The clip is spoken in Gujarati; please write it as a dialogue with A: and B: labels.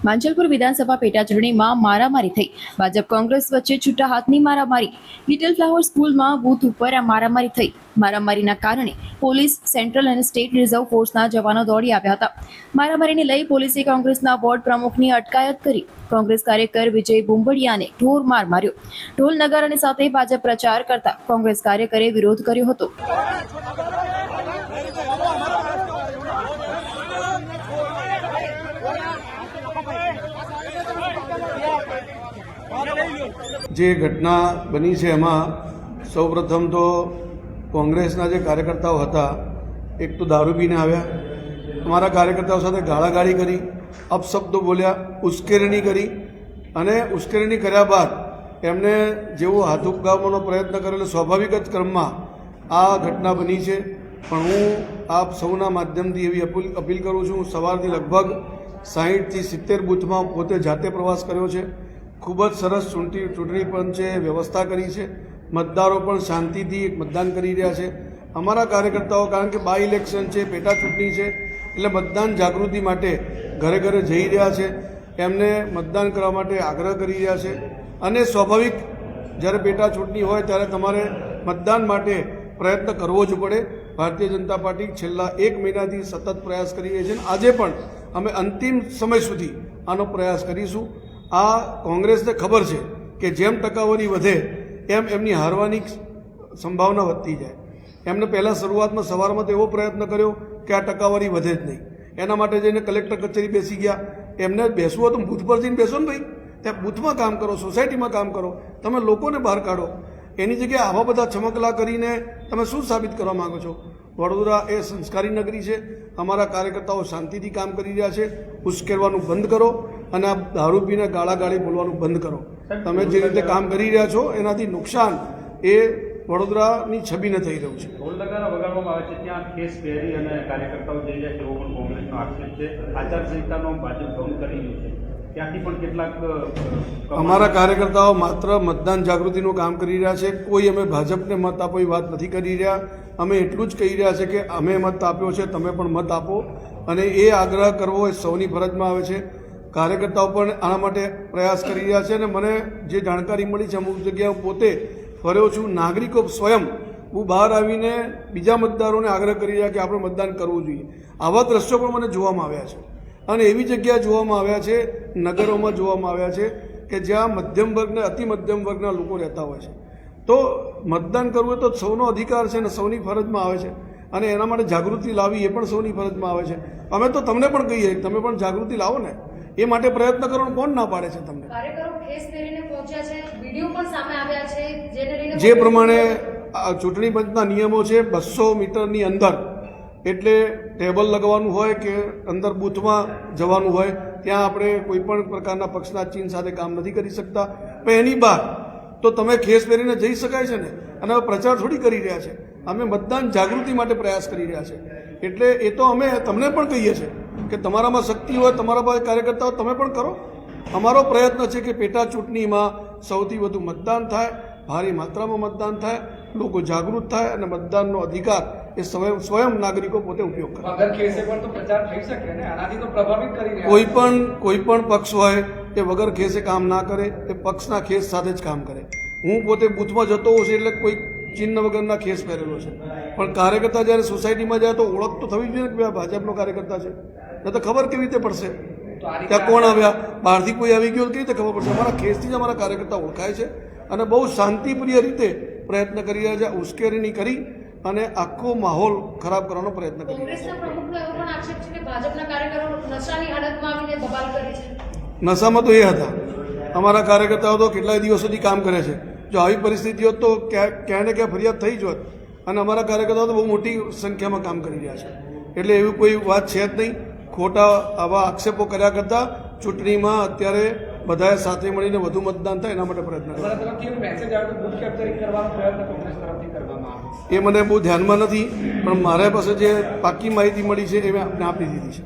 A: માંજલપુર વિધાનસભા પેટા ચૂંટણીમાં મારામારી થઈ. ભાજપ કોંગ્રેસ વચ્ચે છૂટા હાથની મારામારી. લિટલ ફ્લાવર સ્કૂલમાં બૂથ ઉપર આ મારામારી થઈ. મારામારીના કારણે પોલીસ, સેન્ટ્રલ અને સ્ટેટ રિઝર્વ ફોર્સના જવાનો દોડી આવ્યા હતા. મારામારીને લઈ પોલીસે કોંગ્રેસના વોર્ડ પ્રમુખની અટકાયત કરી. કોંગ્રેસ કાર્યકર વિજય બુંબડિયાને ઢોર માર માર્યો. ઢોલ નગારાની સાથે ભાજપ પ્રચાર કરતા કોંગ્રેસ કાર્યકરે વિરોધ કર્યો હતો.
B: જે ઘટના બની છે એમાં સૌપ્રથમ તો કોંગ્રેસના જે કાર્યકર્તાઓ હતા એક તો દારૂ પીને આવ્યા, અમારા કાર્યકર્તાઓ સાથે ગાળાગાળી કરી, અપશબ્દો બોલ્યા, ઉશ્કેરણી કરી અને ઉશ્કેરણી કર્યા બાદ એમને જેવો હાથ ઉપગાવવાનો પ્રયત્ન કરેલો સ્વાભાવિક જ ક્રમમાં આ ઘટના બની છે. પણ હું આપ સૌના માધ્યમથી એવી અપીલ કરું છું. સવારથી લગભગ 60 થી 70 બૂથમાં પોતે જાતે પ્રવાસ કર્યો છે. ખૂબ જ સરસ ચૂંટણી પંચે વ્યવસ્થા કરી છે. મતદારો પણ શાંતિથી મતદાન કરી રહ્યા છે. અમારા કાર્યકર્તાઓ, કારણ કે બાય ઇલેક્શન છે, પેટા ચૂંટણી છે, એટલે મતદાન જાગૃતિ માટે ઘરે ઘરે જઈ રહ્યા છે. એમને મતદાન કરવા માટે આગ્રહ કરી રહ્યા છે. અને સ્વાભાવિક જ્યારે પેટા ચૂંટણી હોય ત્યારે તમારે મતદાન માટે પ્રયત્ન કરવો જ પડે. ભારતીય જનતા પાર્ટી છેલ્લા 1 મહિનાથી સતત પ્રયાસ કરી રહી છે અને આજે પણ અમે અંતિમ સમય સુધી આનો પ્રયાસ કરીશું. આ કોંગ્રેસને ખબર છે કે જેમ ટકાવારી વધે એમ એમની હારવાની સંભાવના વધતી જાય. એમને પહેલાં શરૂઆતમાં સવારમાં તો એવો પ્રયત્ન કર્યો કે આ ટકાવારી વધે જ નહીં. એના માટે જઈને કલેક્ટર કચેરી બેસી ગયા. એમને બેસવું હોય તો બૂથ પર જઈને બેસો ને ભાઈ, ત્યાં બૂથમાં કામ કરો, સોસાયટીમાં કામ કરો, તમે લોકોને બહાર કાઢો. એની જગ્યાએ આવા બધા ચમકલા કરીને તમે શું સાબિત કરવા માગો છો? વડોદરા એ સંસ્કારી નગરી છે. અમારા કાર્યકર્તાઓ શાંતિથી કામ કરી રહ્યા છે. ઉશ્કેરવાનું બંધ કરો અને આ દારૂ પીને ગાળાગાળી બોલવાનું બંધ કરો. તમે જે રીતે કામ કરી રહ્યા છો એનાથી નુકસાન એ વડોદરાની છબીને થઈ રહ્યું છે.
C: ઢોલ નગારા વગાડવામાં આવે છે, ત્યાં કેસ પહેરી અને કાર્યકર્તાઓ જઈ રહ્યા છે એવો પણ કોંગ્રેસનો આક્ષેપ છે. આચારસંહિતાનો ભાજપ ભંગ કરી રહ્યું છે. ત્યાંથી પણ કેટલાક
B: અમારા કાર્યકર્તાઓ માત્ર મતદાન જાગૃતિનું કામ કરી રહ્યા છે. કોઈ અમે ભાજપને મત આપો એ વાત નથી કરી રહ્યા. અમે એટલું જ કહી રહ્યા છે કે અમે મત આપ્યો છે, તમે પણ મત આપો. અને એ આગ્રહ કરવો એ સૌની ફરજમાં આવે છે. કાર્યકર્તાઓ પણ આના માટે પ્રયાસ કરી રહ્યા છે. અને મને જે જાણકારી મળી છે, અમુક જગ્યાએ હું પોતે ફર્યો છું, નાગરિકો સ્વયં હું બહાર આવીને બીજા મતદારોને આગ્રહ કરી રહ્યા કે આપણે મતદાન કરવું જોઈએ. આવા દ્રશ્યો પણ મને જોવામાં આવ્યા છે. અને એવી જગ્યાએ જોવામાં આવ્યા છે, નગરોમાં જોવામાં આવ્યા છે કે જ્યાં મધ્યમ વર્ગને અતિ મધ્યમ વર્ગના લોકો રહેતા હોય છે. તો મતદાન કરવું તો સૌનો અધિકાર છે અને સૌની ફરજમાં આવે છે. અને એના માટે જાગૃતિ લાવવી એ પણ સૌની ફરજમાં આવે છે. અમે તો તમને પણ કહીએ તમે પણ જાગૃતિ લાવો ને, એ માટે પ્રયત્ન કરવાનો કોણ ના પાડે છે તમને? જે પ્રમાણે ચૂંટણી પંચના નિયમો છે, 200 મીટરની અંદર એટલે ટેબલ લગાવવાનું હોય કે અંદર બૂથમાં જવાનું હોય, ત્યાં આપણે કોઈ પણ પ્રકારના પક્ષના ચિહ્ન સાથે કામ નથી કરી શકતા. પણ એની બહાર તો તમે ખેસ પહેરીને જઈ શકાય છે ને. અને હવે પ્રચાર થોડી કરી રહ્યા છે. અમે મતદાન જાગૃતિ માટે પ્રયાસ કરી રહ્યા છે. એટલે એ તો અમે તમને પણ કહીએ છીએ કે તમારામાં શક્તિ હોય, તમારા પાસે કાર્યકર્તા હોય, તમે પણ કરો. અમારો પ્રયત્ન છે કે પેટા ચૂંટણીમાં સૌથી વધુ મતદાન થાય, ભારે માત્રામાં મતદાન થાય, લોકો જાગૃત થાય અને મતદાનનો અધિકાર એ સ્વયં નાગરિકો પોતે ઉપયોગ કરે. કોઈ પણ પક્ષ હોય એ વગર ખેસે કામ ના કરે, એ પક્ષના ખેસ સાથે જ કામ કરે. હું પોતે બૂથમાં જતો હોઉં છું એટલે કોઈ ચિહ્ન વગરના ખેસ પહેરેલો છે. પણ કાર્યકર્તા જ્યારે સોસાયટીમાં જાય તો ઓળખ તો થવી જોઈએ કે ભાજપનો કાર્યકર્તા છે. નહીં તો ખબર કેવી રીતે પડશે ત્યાં કોણ આવ્યા? બહારથી કોઈ આવી ગયો કેવી રીતે ખબર પડશે? અમારા ખેસથી જ અમારા કાર્યકર્તા ઓળખાય છે અને બહુ શાંતિપ્રિય રીતે પ્રયત્ન કરી રહ્યા છે. ઉશ્કેરણી કરી અને આખો માહોલ ખરાબ કરવાનો પ્રયત્ન કરી રહ્યા છે. નશામાં તો એ હતા અમારા કાર્યકર્તાઓ, તો કેટલાય દિવસ સુધી કામ કરે છે. જો આવી પરિસ્થિતિ હોત તો ક્યાં ને ક્યાં ફરિયાદ થઈ જ હોત. અને અમારા કાર્યકર્તાઓ તો બહુ મોટી સંખ્યામાં કામ કરી રહ્યા છે. એટલે એવી કોઈ વાત છે જ નહીં. ખોટા આવા આક્ષેપો કર્યા કરતાં ચૂંટણીમાં અત્યારે બધાએ સાથે મળીને વધુ મતદાન થાય એના માટે પ્રયત્ન કરે. એ મને બહુ ધ્યાનમાં નથી, પણ મારા પાસે જે પાકી માહિતી મળી છે એ મેં આપને આપી દીધી છે.